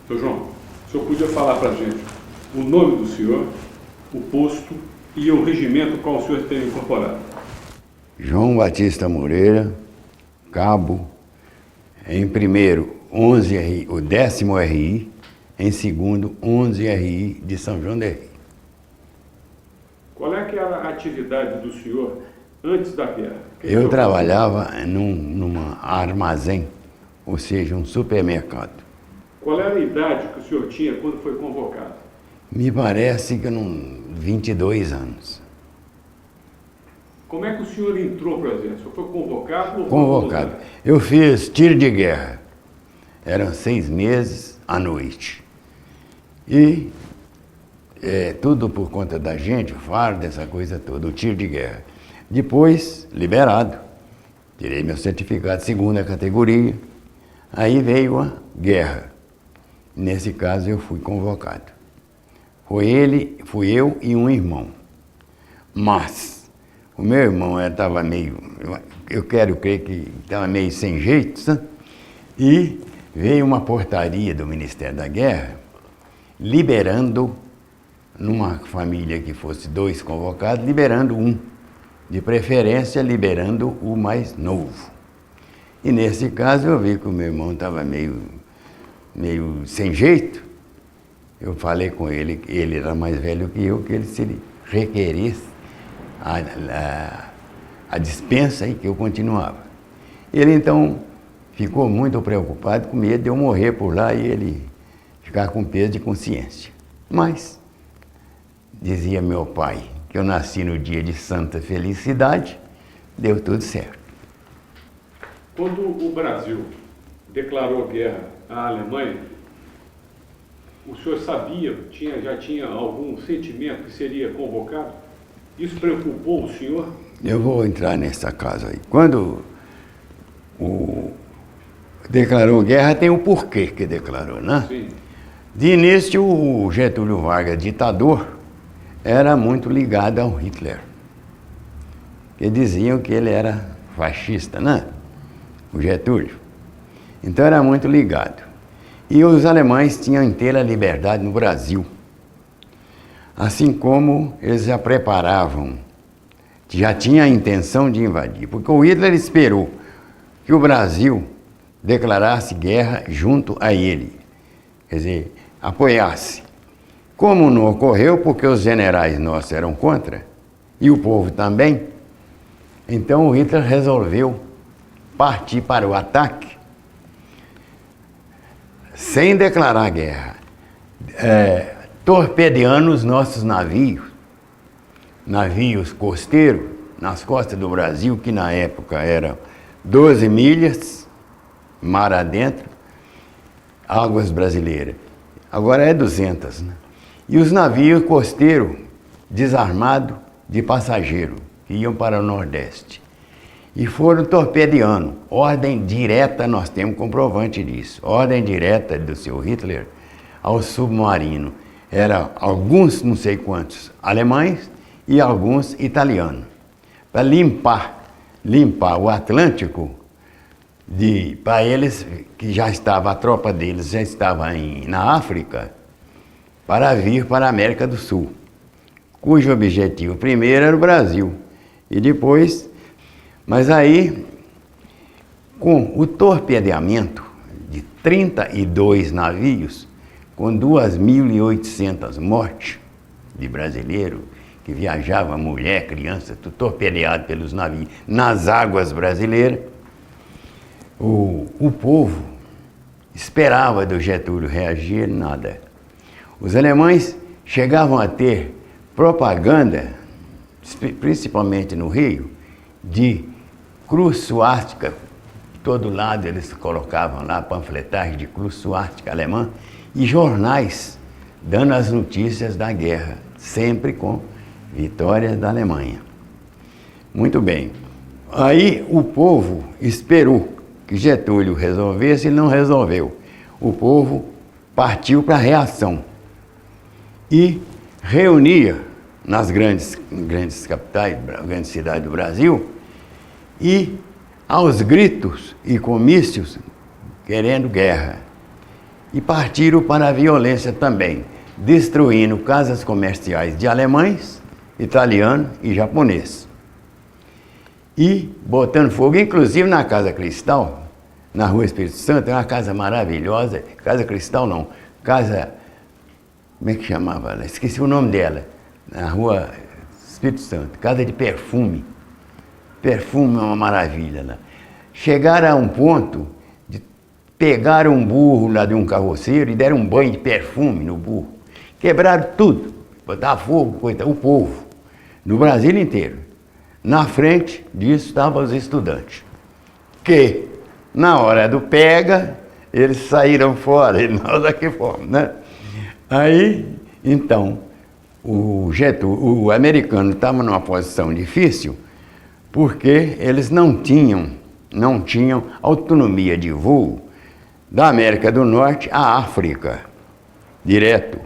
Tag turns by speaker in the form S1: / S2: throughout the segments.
S1: Seu João, o senhor podia falar para a gente o nome do senhor, o posto e o regimento qual o senhor tem incorporado?
S2: João Batista Moreira, cabo, em primeiro 11 RI, o 10º RI, em segundo 11 RI de São João del Rei.
S1: Qual é que era a atividade do senhor antes da guerra?
S2: Eu trabalhava numa armazém, ou seja, um supermercado.
S1: Qual era a idade que o senhor tinha quando foi convocado?
S2: Me parece que 22 anos.
S1: Como é que o senhor entrou para o exército? Foi convocado ou
S2: Convocado. Eu fiz tiro de guerra. Eram 6 meses à noite. E tudo por conta da gente, o fardo, essa coisa toda, o tiro de guerra. Depois, liberado. Tirei meu certificado de 2ª categoria. Aí veio a guerra. Nesse caso eu fui convocado. Fui eu e um irmão. Mas o meu irmão estava meio, eu quero crer que estava meio sem jeito, sabe? E veio uma portaria do Ministério da Guerra liberando, numa família que fosse 2 convocados, liberando um. De preferência, liberando o mais novo. E nesse caso eu vi que o meu irmão estava meio sem jeito. Eu falei com ele, que ele era mais velho que eu, que ele se requeresse a dispensa e que eu continuava. Ele então ficou muito preocupado, com medo de eu morrer por lá e ele ficar com peso de consciência. Mas, dizia meu pai, que eu nasci no dia de santa felicidade, deu tudo certo.
S1: Quando o Brasil declarou guerra à Alemanha, o senhor sabia, já tinha algum sentimento que seria convocado? Isso preocupou o senhor?
S2: Eu vou entrar nessa casa aí. Quando declarou guerra, tem o porquê que declarou, né?
S1: Sim.
S2: De início, o Getúlio Vargas, ditador, era muito ligado ao Hitler. Que diziam que ele era fascista, né? O Getúlio. Então era muito ligado. E os alemães tinham inteira liberdade no Brasil. Assim como eles já preparavam, já tinha a intenção de invadir. Porque o Hitler esperou que o Brasil declarasse guerra junto a ele. Quer dizer, apoiasse. Como não ocorreu, porque os generais nossos eram contra, e o povo também, então o Hitler resolveu partir para o ataque sem declarar guerra, torpedeando os nossos navios costeiros, nas costas do Brasil, que na época eram 12 milhas, mar adentro, águas brasileiras. Agora é 200, né? E os navios costeiros desarmados de passageiro, que iam para o Nordeste. E foram torpedeando. Ordem direta, nós temos comprovante disso. Ordem direta do seu Hitler ao submarino. Eram alguns, não sei quantos, alemães e alguns italianos. Para limpar o Atlântico, para eles, que já estava, a tropa deles já estava na África, para vir para a América do Sul, cujo objetivo primeiro era o Brasil. E depois... Mas aí, com o torpedeamento de 32 navios, com 2.800 mortes de brasileiros que viajavam, mulher, criança, tudo torpedeado pelos navios nas águas brasileiras, o povo esperava do Getúlio reagir, nada. Os alemães chegavam a ter propaganda, principalmente no Rio, de cruz suástica, de todo lado eles colocavam lá panfletagem de cruz suástica alemã e jornais dando as notícias da guerra, sempre com vitórias da Alemanha. Muito bem. Aí o povo esperou que Getúlio resolvesse e não resolveu. O povo partiu para a reação e reunia nas grandes capitais, grandes cidades do Brasil, e aos gritos e comícios querendo guerra. e partiram para a violência também, destruindo casas comerciais de alemães, italianos e japoneses. E botando fogo, inclusive na Casa Cristal, na Rua Espírito Santo, é uma casa maravilhosa. Casa Cristal não, casa... Como é que chamava ela? Esqueci o nome dela. Na Rua Espírito Santo, casa de perfume. Perfume é uma maravilha lá. Chegaram a um ponto de pegar um burro lá de um carroceiro e deram um banho de perfume no burro. Quebraram tudo, botaram fogo, coitado, o povo, no Brasil inteiro. Na frente disso estavam os estudantes, que na hora do pega, eles saíram fora, e nós aqui fomos, né? Aí, então, o americano estava numa posição difícil, porque eles não tinham autonomia de voo da América do Norte à África, direto.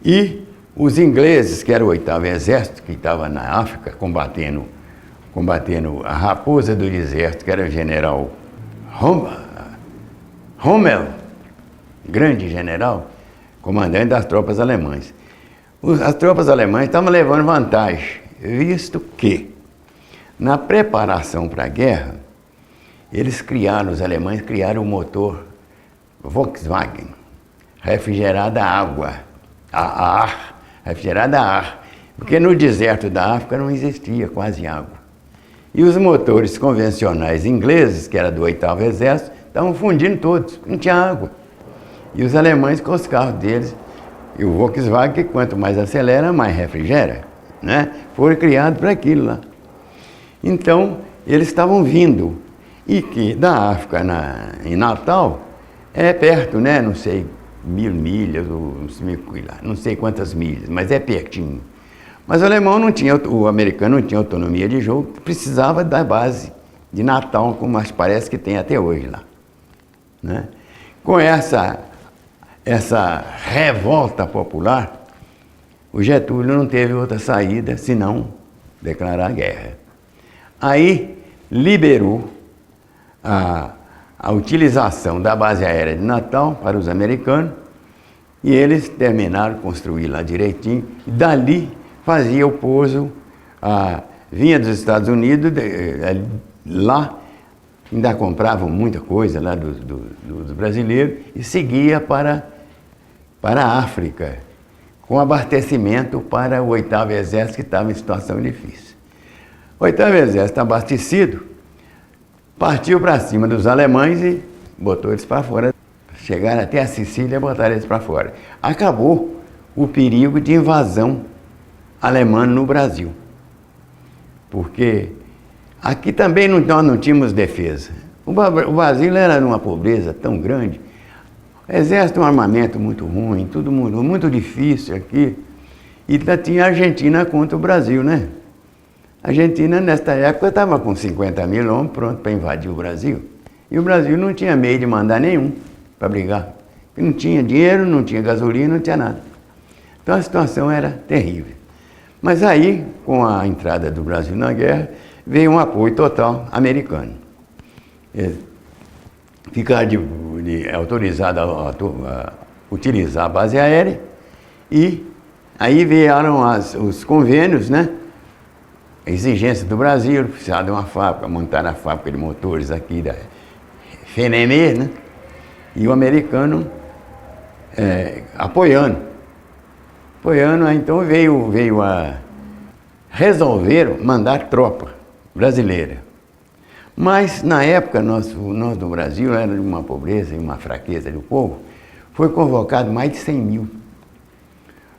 S2: E os ingleses, que era o 8º Exército, que estava na África, combatendo a raposa do deserto, que era o general Rommel, grande general, comandante das tropas alemãs. As tropas alemãs estavam levando vantagem, visto que, na preparação para a guerra, os alemães criaram o motor Volkswagen, refrigerado a água, a ar, refrigerado a ar, porque no deserto da África não existia quase água. E os motores convencionais ingleses, que era do 8º Exército, estavam fundindo todos, não tinha água. E os alemães com os carros deles, e o Volkswagen, que quanto mais acelera, mais refrigera, né? Foram criados para aquilo lá. Então, eles estavam vindo, e que da África em Natal, é perto, né? Não sei, 1000 milhas, ou não sei quantas milhas, mas é pertinho. Mas o americano não tinha autonomia de jogo, precisava da base de Natal, como parece que tem até hoje lá, né? Com essa revolta popular, o Getúlio não teve outra saída senão declarar guerra. Aí liberou a utilização da base aérea de Natal para os americanos e eles terminaram de construir lá direitinho. E dali fazia o pouso, vinha dos Estados Unidos, lá ainda compravam muita coisa lá dos brasileiros e seguia para a África, com abastecimento para o 8º Exército, que estava em situação difícil. O 8º Exército abastecido, partiu para cima dos alemães e botou eles para fora. Chegaram até a Sicília e botaram eles para fora. Acabou o perigo de invasão alemã no Brasil. Porque aqui também nós não tínhamos defesa. O Brasil era numa pobreza tão grande. O exército, um armamento muito ruim, tudo muito difícil aqui. E tinha a Argentina contra o Brasil, né? A Argentina, nesta época, estava com 50 mil homens pronto para invadir o Brasil. E o Brasil não tinha meio de mandar nenhum para brigar. Porque não tinha dinheiro, não tinha gasolina, não tinha nada. Então a situação era terrível. Mas aí, com a entrada do Brasil na guerra, veio um apoio total americano. Ficaram autorizados a utilizar a base aérea e aí vieram os convênios, né? A exigência do Brasil, precisava de uma fábrica, montar a fábrica de motores aqui da FENEME, né? E o americano apoiando, então veio a resolver mandar tropa brasileira. Mas na época nós do Brasil era de uma pobreza e uma fraqueza do povo, foi convocado mais de 100 mil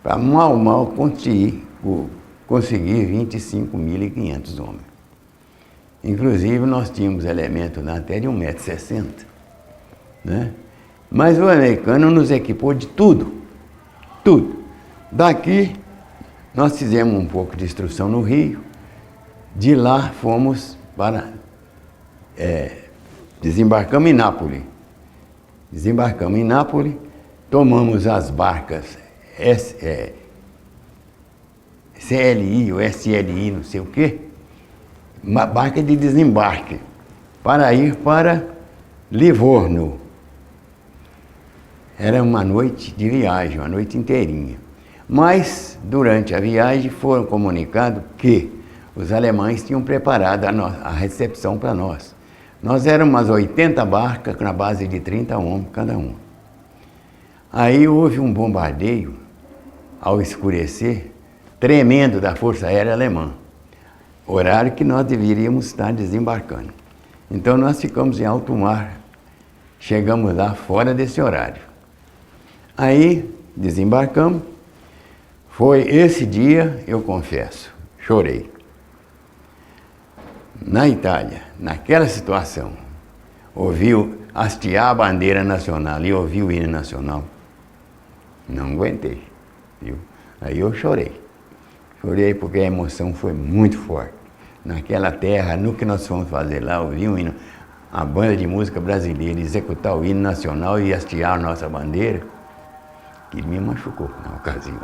S2: para mal conseguir 25.500 homens. Inclusive nós tínhamos elementos lá até de 1,60 m, né? Mas o americano nos equipou de tudo. Daqui nós fizemos um pouco de instrução no Rio, de lá fomos para... desembarcamos em Nápoles, tomamos as barcas CLI ou SLI, não sei o quê, uma barca de desembarque, para ir para Livorno. Era uma noite de viagem, uma noite inteirinha. Mas, durante a viagem, foram comunicados que os alemães tinham preparado a recepção para nós. Nós éramos umas 80 barcas, na base de 30 homens cada um. Aí houve um bombardeio, ao escurecer, tremendo da Força Aérea Alemã. Horário que nós deveríamos estar desembarcando. Então nós ficamos em alto mar, chegamos lá fora desse horário. Aí desembarcamos. Foi esse dia, eu confesso, chorei. Na Itália, naquela situação, ouviu hastear a bandeira nacional e ouvi o hino nacional. Não aguentei, viu? Aí eu chorei. Chorei porque a emoção foi muito forte. Naquela terra, no que nós fomos fazer lá, ouvir o hino, a banda de música brasileira executar o hino nacional e hastear a nossa bandeira, que me machucou na ocasião.